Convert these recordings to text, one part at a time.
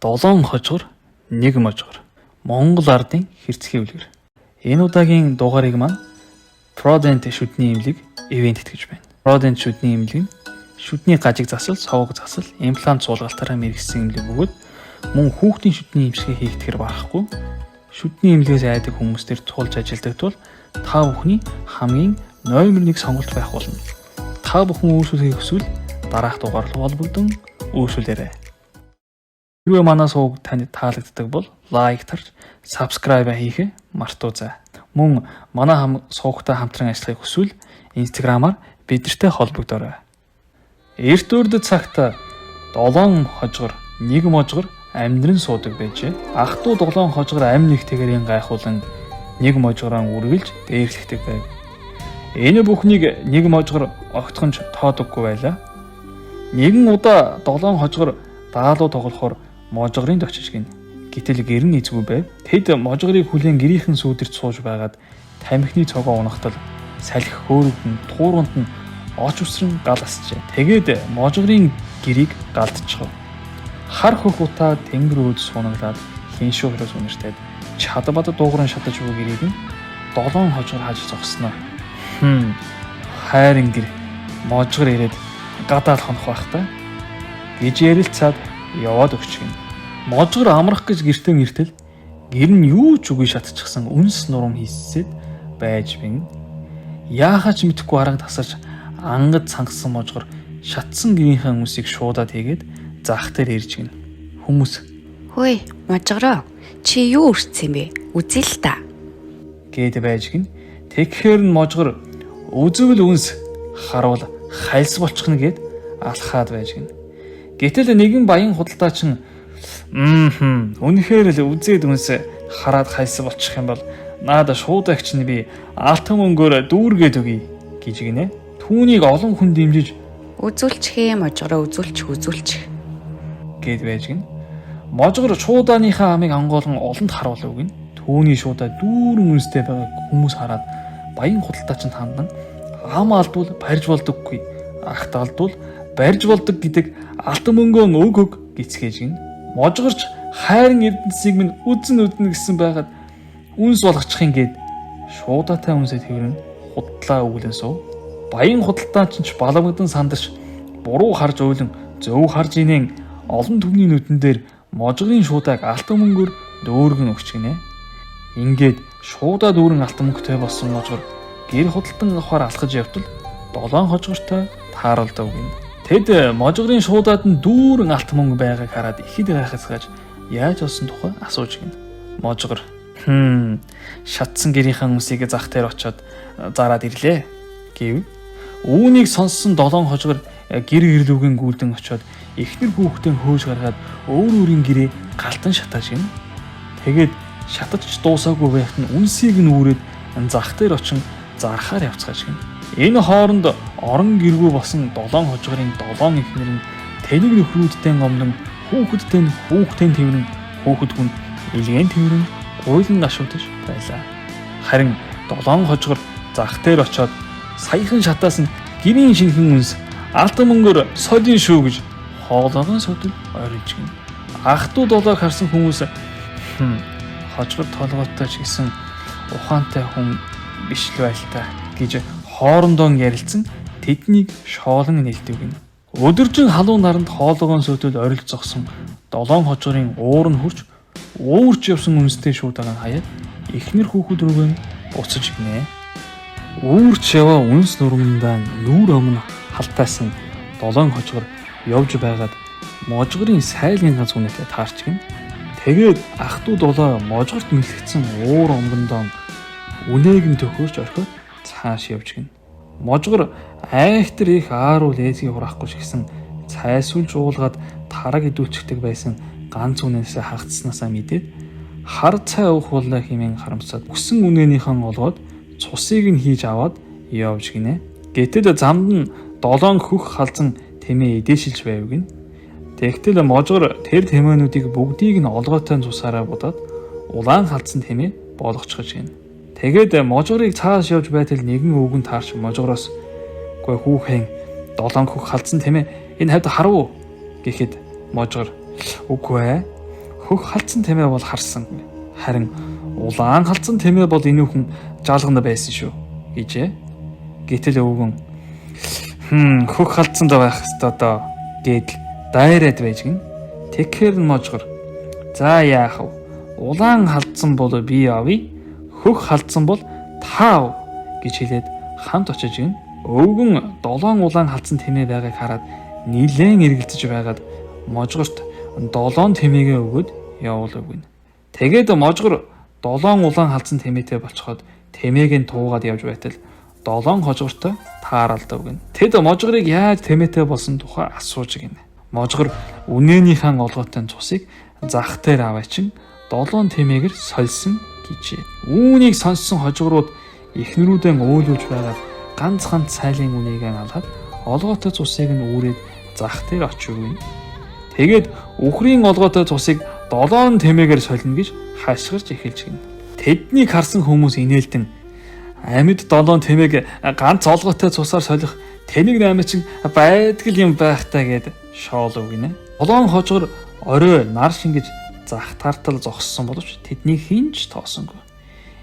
7 хожгор 1 можгор Монгол ардын хэрцгий үлгэр. Энэ удаагийн дугаарыг маань Prodent шүдний имлэг ивент гэж байна. Prodent шүдний имлэг нь шүдний гажиг засал, совог засал, имплант суулгалтаараа мэргэсэн имлэг бөгөөд мөн хүүхдийн шүдний имчилгээ хийгдэхэр барахгүй. Шүдний имлэгээс айдаг хүмүүстээр тулж ажилладаг тул та бүхний хамгийн номер 1 сонголт байх болно. Та бүхэн үйлчлэхийг хүсвэл дараах дугаар руу холбогдсон үйлчлээрэй. Хэрвээ манай сувг танд таалагддаг бол лайк тарж, subscribe хийхээ мартаоцай. Мөн манай сувгтай хамтран ажиллахыг хүсвэл Instagram-аар бидэртэй холбогдоорой. Эрт үрд цагт 7 хожгор 1 можгор амьдран суудаг байжээ. Ах トゥ 7 хожгор амь нэгтгээрийн гайхуулан 1 можгороо үргэлж дээрлэхдэг байв. Энэ бүхнийг 1 можгор огтхонч тоодоггүй байлаа. Нэгэн удаа 7 хожгор даалуу тоглохоор можгорынд очиж гин. Гэтэл гэрн эзгүй байв. Тэд можгорыг хүлээн гэрийнхэн сүүдэрт сууж байгаад тамхины цогоо унахтал салхи хөөргөн тууруунд нь оч усран гал асчээ. Тэгээд можгорын гэрийг галдчихв. Хар хөх утаа тэнгэр өөд суунаглаад хиншүү хөрөөс үнэртэд чадбад дуугран шатаж буй гэрийг нь 7 хожгор хаж зогсноо. Хайрын гэр можгор ирээд гадаал хонох байх та гэж ярилцаад яваад өгч гин. Можгор амрах гэж гэртээ иртэл гэр нь юу ч үгүй шатчихсан үнс нурам хийсэд байж бин. Яахаач мэдэхгүй арга тасаж ангад цангасан можгор шатсан гэрийнхээ хүмүүсийг шуудаад хийгээд зах дээр ирж гин. Хүмүүс "Хөөе, можгороо. Чи юу өрцсөн бэ? Үзээ л та." гээд байж гин. Тэгэхээр нь можгор үзвэл үнс харуул хайлс болчихно гэд алхаад байж гин. Гэтэл нэгэн баян худалдаач нь үнэхээр л үзээд үнс хараад хайлс болчих юм бол наада шуудагч нь би алтан мөнгөөр дүүргээд өгье гэж гинэ. Түүнийг олон хүн дэмжиж "Үзүүлчихээ можгороо, үзүүлчих" гээд байж гин. Можгор шуудааныхаа амыг ангуулан олонд харуулв гин. Түүний шуудаа дүүрэн үнстэй байгааг хүмүүс хараад баян худалдаачид хандан ам алдвал барьж болдоггүй, ахт алдвал барьж болдог гэдэг алтан мөнгөө өг гисгээж гин. Можгорч хайрын эрдэнэсийг минь үдэн гэсэн байгаад үнс болгочихын гээд шуудаатай үнсээ тэрэн худлаа өгүүлэн суув. Баян худалдаач ч балавгдан сандарч буруу харж ойлон зөв харж инeen олон түмний нүдэн дээр можгорын шуудааг алтан мөнгөөр дөөргөн өгч гинэ. Ингээд шуудаа дүүрэн алтан мөнгөтэй болсон можгор гэр худалдан авахар алхаж явтал 7 хожгортой тааралдав гин. Тэд можгорын шуудаад нь дүүрэн алтан мөнгө байгааг хараад ихэд гайхацгааж яаж болсон тухай асууж гин. Можгор шатсан гэрийнхээ хүмүүсийг зах дээр очиод зараад ирлээ гэв. Үүнийг сонссон 7 хожгор гэр гэрлүүгийн гүйлдэн очиод эхнэр хүүхдээ хөөж гаргаад өөрийн гэрээ галтан шатааж гин. Тэгээд шатаж дуусаагүй байхад нь үнсийг нь үүрээд зах дээр очин зархаар явцгааж гин. Энэ хооронд орон гэргүй босон 7 хожгорын 7 эхнэр нь тэнэг нөхрүүдтэй гомдон хүүхэдтэй тэрэн хүүхэд хүн илгэн тэрэн гуйлан ашуутаж байлаа. Харин 7 хожгор зах дээр очиод саяхан шатаас нь гэрийн шинхэн үнс алтан мөнгөөр содын шүү гэж хоолойгоо содол ойролж гин. Ах トゥ 7-ыг харсан хүмүүс хожгор толгойтой ч гэсэн ухаантай хүн биш л байл та гэж хоорондоо ярилцсан тэднийг шоолон нэлдэв гин. Өдөржин халуун наранд хоолойгоо содол ойролж зогсон 7 хожгорын уур нь хурж уурч явсан үнстэй шуудаага хаяад эхнэр хүүхэд рүүгээ буцаж гинэ. Уурч яваа үнс нурмандаа нүүр өмнө халтаасан 7 хожгор явж байгаад можгорын сайлын ганц үнэтэй таарч гин. Тэгээд ах トゥ 7 можгорт мэлгэцсэн уур омгондоо үнээг нь төхөөрч орхиод цааш явж гин. Можгор айхтар их ааруу лээзгийг хураахгүй шигсэн цайсуулж уулгаад тараг идүүлчихдэг байсан ганц үнээсээ хагцснаасаа мэдээд хар цай уух боллоо хэмээн харамсаад өссөн үнээнийхэн олгоод цусыг нь хийж аваад явж гинэ. Гэтэл замд нь 7 хөх халзан тэмээ эдээшилж байв гин. Тэгтэл можгор тэр тэмээнүүдийг бүгдийг нь олгоотой цусаараа будаад улаан халдсан тэмээ болгочихж гин. Тэгээд можгорыг цааш явж байтал нэгэн өвгөн таарч можгороос "Гүй хүүхэн 7 хөх халдсан тэмээ энэ хавьд харав уу?" гэхэд можгор "Үгүй ээ. Хөх халдсан тэмээ бол харсан. Харин улаан халдсан тэмээ бол энүүхэн жалгана байсан шүү гэжээ. Гэтэл өвгөн хөх халдсан да байх ёстой доо гэдэл дайраад байж гин. Тэгэхээр можгор. За яах вэ? Улаан халдсан бол би авъя. Хөх халдсан бол та ав гэж хэлээд хамт очиж гин. Өвгөн 7 улаан халдсан тэмээ байгааг хараад нилээн эргэлзэж байгаад можгорт 7 тэмээгээ өгөөд явуулав гин. Тэгээд можгор 7 улаан халдсан тэмээтэй болцоход тэмээг нь туугаад явж байтал 7 хожгортой тааралдав гин. Тэд можгорыг яаж тэмээтэй болсон тухай асууж гин. Можгор үнээнийхээ олгоотой цусыг зах дээр аваачин 7 тэмээгээр сольсон гэжээ. Үүнийг сонссон хожгорууд эхнэрүүдэн уйлуулж байгаад ганц сайлын үнийг алгаад олгоотой цусыг нь үүрээд зах дээр очив. Тэгээд үхрийн олгоотой цусыг 7 тэмээгээр солино гэж хашгирч эхэлж гин. Тэднийг харсан хүмүүс инээлтэн амьд 7 тэмээг ганц олгоотой цусаар солих тэнэг наймаа чинь байдгал юм байх таа гэд шоолов гинэ. 7 хожгор орой нар шингэж зах тартал зогссон боловч тэдний хинч тоосонгүй.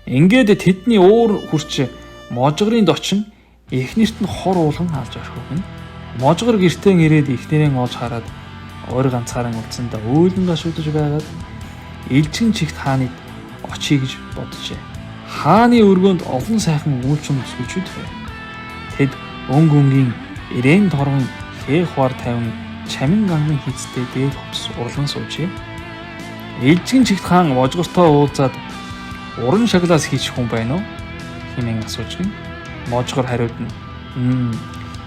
Ингээд тэдний уур хурч можгорын дочин эхнэрт нь хор уулган алж орхив гин. Можгор гэртээ ирээд эхнэрээ олж хараад ор ганцаараа үлдсэндээ өөлөн гашуудж байгаад элчин чигт хааныг очие гэж боджээ. Хааны өргөнд олон сайхан үйлчүн өсгөлчүүд байв. Тэд өнгийн ирээн торгон хээх хвар тавин чамин ганган хийцтэй дээд хувцс урлан суужээ. Элчин чигт хаан можгортой уулзаад уран шаглаас хийчих хүн байна уу? Хэмээн асууж гин. Можгор хариуд нь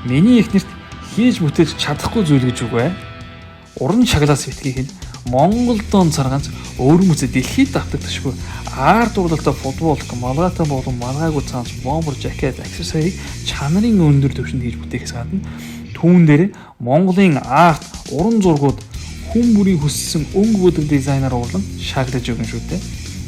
миний эхнэрт хийж бүтээж чадахгүй зүйл гэж үгүй. Уран шаглаас битгий хэл Монголд онцарганц өөрмөц дэлхийд давтагдчихгүй арт урлагтай футбол, малгайтай болон маргайгүй цаанч бомбер жакет, аксессуарыг чанарын өндөр түвшинд хийж бүтээхээс гадна түүн дээр Монголын арт уран зургууд хүн бүрийн хүссэн өнгө бүдэг дизайнер уулан шаглаж өгнө шүү дээ.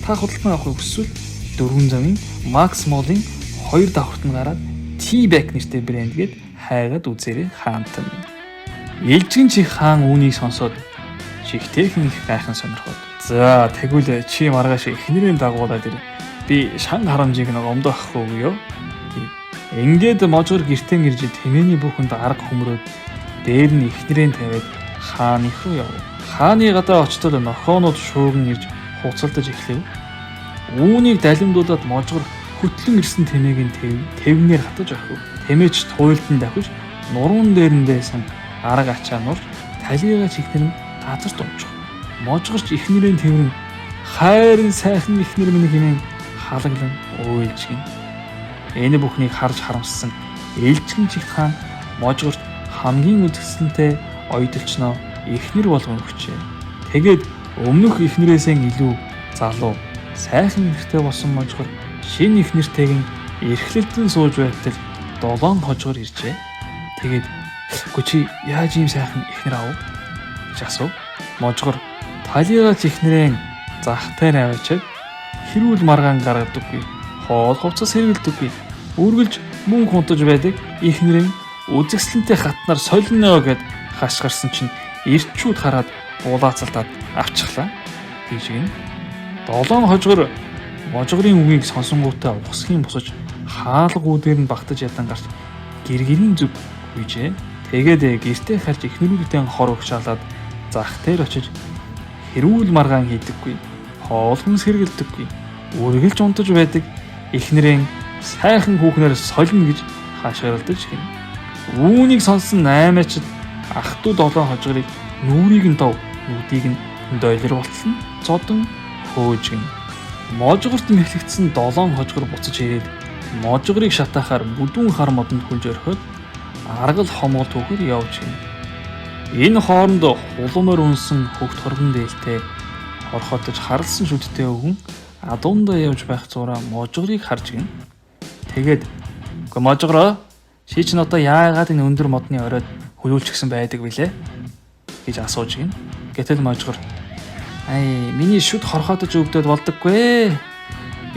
Та худалдан авахыг хүсвэл 400-ын Max Mall-ын 2 давхарт нь гараад T-Back нэртэй брэндгээд хайгаад үзээрэй хаантан. Элчин чих хаан үүнийг сонсоод чихтэйхэн их гайхан сонирхоод. За тэгвэл чи маргааш эхнэрийн дагуулаад ир. Би шан харамжийг нэг омдохгүй юу? Ингээд можгор гэртэн ирж тэмээний бүхэнд арга хөмрөөд дээр нь эхнэрийн тавиад хааны руу яв. Хааны гадаа очтол нохоонууд шууган ирж хуцалдаж эхлэв. Үүнийг далимдуулаад можгор хөтлөн ирсэн тэмээг нь тэвнээр хатаж орхив. Тэмээч туйлдан давхиж нуруунд дээрэндээсэн арга ачаа нурж талигаа чихнэр нь газар дунчих. Можгорч эхнэрийн тэврэн хайрын сайхан эхнэр минь хэмээн халаглан уйлж гин. Энэ бүхнийг харж харамссан элчин чигт хаан можгорт хамгийн үзэсгэлэнтэй ойдолчноо эхнэр болгон өгчээ. Тэгээд өмнөх эхнэрээсээ илүү залуу сайхан нэртэй болсон можгор шинэ эхнэртэйгэн эрхлэлтэн сууж байтал 7 хожгор иржээ. Тэгээд "Гү чи яаж ийм сайхан эхнэр аав?" гэж асуув. Можгор талигаа чихнэрэн захтай аваачаад хэрүүл маргаан гаргадаггүй, хоол хувцас хэрэгэлдэггүй, үргэлж мөн хунтаж байдаг эхнэрэн үзэсгэлэнтэй хатнаар солино гэд хашгирсан чинь эрчүүд хараад булаацалтаад авчихлаа. Тийш гин 7 хожгор можгорын үгийг сонсонгуудаа ухсхийн босож хаалга үүдээр нь багтаж ядан гарч гэргэрийн зүг үйжээ. Тэгээд гэртээ харж эхнэрүүдтэй хор өгчаалаад зах дээр очиж хэрүүл маргаан хийдэггүй, хоол хүнс хэрэгэлдэггүй, үргэлж унтаж байдаг эхнэрэн сайхан хүүхнээр солино гэж хашгиралдаж гин. Үүнийг сонссон 8-ачд ах トゥ 7 хожгорыг нүрийг нь дов, нүдийг нь дойлор болтол нь зодон хөөж гин. Можгорт нэхлэгдсэн 7 хожгор буцаж ирээд можгорыг шатаахаар бүдүүн хар модонд хүлж орхиод аргал хомгол түүхээр явж гин. Энэ хооронд хулуунаар унсан хөвгт хоргон дээлтэй орхотож харалсан шүдтэй өвгөн адуундаа явж байх зураа можгорыг харж гин. Тэгээд "Гү можгороо, чи ч одоо яагаад энэ өндөр модны оройд хөлүүлчихсэн байдаг вүлээ?" гэж асууж гин. Гэтэл можгор миний шүд хорхотож өвдөд болдоггүй.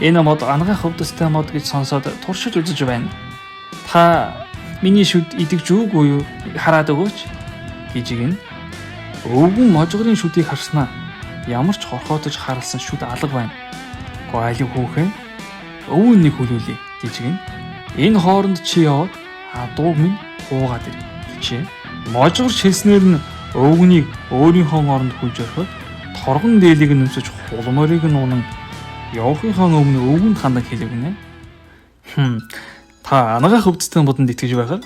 Энэ мод ангаах хөвдөстэй мод гэж сонсоод туршиж үзэж байна. Та миний шүд идэгж үгүй юу? Хараад өгөөч гэж гин. Өвгөн можгорын шүдийг харснаа ямар ч хорхоотож харалсан шүд алга байна. Гоалиг хүүхэн өвөн нэг хөлөөлье гэж гин. Энэ хооронд чи яваад дууг минь хуугаад ир гэжээ. Можгорч хэлснээр нь өвгнийг өөрийнхөө оронд хүлж орхиод торгон дээлийг нь өмсөж хулморыг нь унан явахынхаа өмнө өвгөнд хандан хэлэгнэ. Та анагаах өвдөлтийн бодонд итгэж байхад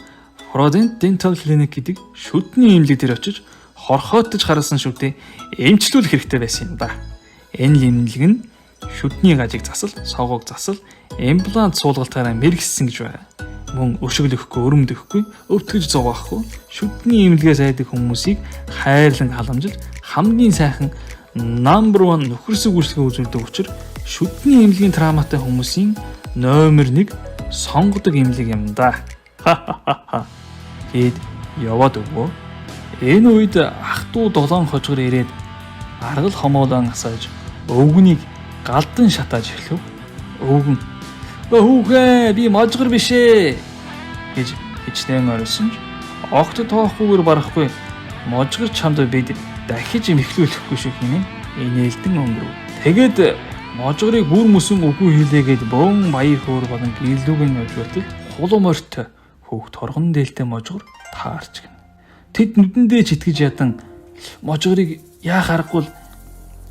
Frozen Dental Clinic гэдэг шүдний эмнэлэг дээр очиж хорхоотож харсан шүдээ эмчлүүлэх хэрэгтэй байсан юм да. Энэ эмнэлэг нь шүдний гажиг засал, согоог засал, имплант суулгалтаараа мэргэссэн гэж байна. Мөн өшөглөхгүй, өрөмдөхгүй, өвтгөж зугаахгүй шүдний эмнэлгээс айдаг хүмүүсийг хайрлан халамжилж хамгийн сайхан number 1 нөхөрсөг үйлчлэгээ үзүүлдэг учраас шүдний эмнэлгийн трауматай хүмүүсийн номер 1 сонгодог эмнэлэг юм да. Хэд яваад өгөө. Энэ үед ах トゥ 7 хожгор ирээд аргал хомоолон асааж өвгөнийг галдан шатааж эхлэв. Өвгөн "Хүүхээ, би можгор биш ээ" гэж хичнээн орсон ч огт тоохгүйгээр барахгүй можгор чамд бид дахиж мэхлүүлэхгүй шүү хийнэ. Инээлдэн өнгөрөв. Тэгээд можгорыг бүр мөсөн үгүй хийлээгээд бөөн баяр хөөр болон гэлүүгэн явуултал хулуум орт хүүхд торгон дээлтэй можгор таарч гин. Тэд нүдэндээ читгэж ядан можгорыг яах аргагүй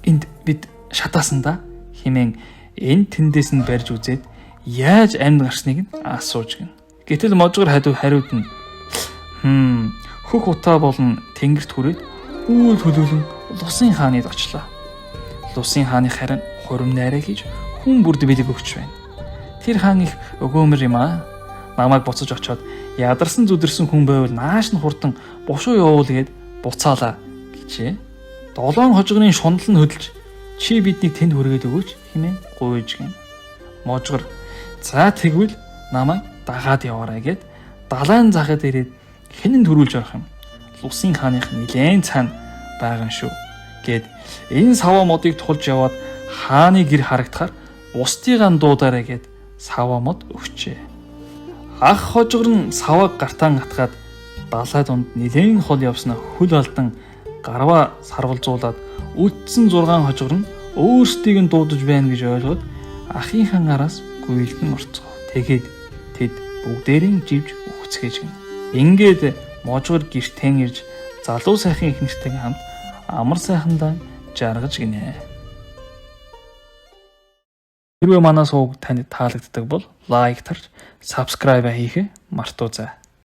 энд бид шатаасан да хэмээн энэ тэндээс нь барьж үзээд яаж амьд гарсныг нь асууж гин. Гэтэл можгор хариуд нь хөх утаа болон тэнгэрт хүрээд үйл хөлөөлөн Лусын хааныг очлоо. Лусын хааны харин хурим найраа хийж хүн бүрд бэлэг өгч байна. Тэр хаан их өгөөмөр юм аа. Намайг буцаж очоод ядарсан зүдэрсэн хүн байвал нааш нь хурдан бушуу явуул гээд буцаалаа гэжээ. 7 хожгорын шундал нь хөдөлж чи биднийг тэнд хүргээд өгөөч хэмээн гуйж гин. Можгор за тэгвэл намайг дагаад яваарай гэд далайн захад ирээд хинэн төрүүлж орох юм. Лусын хааных нилээн цаана байгаа шүү гэд энэ саваа модыг тулж яваад хааны гэр харагдахаар устдыгаан дуудаарай гэд саваа мод өгчээ. Ах хожгор нь савааг гартаан атгаад далай дунд нилээн хол явснаа хөл алдан гарваа сарвалзуулаад үлдсэн 6 хожгор нь өөрсдийг нь дуудаж байна гэж ойлгоод ахийнхаа араас гуйлдан орцгоо. Тэгээд тэд бүгдээрийн живж өгцгээж гин. Ингээд можгор гэртэн ирж залуу сайхан их нэртэйгээ хамт амар сайхандаа жаргаж гинэ. Хэрвээ манай сууг танд таалагддаг бол лайк тарж, subscribe хийхээ мартаоцай.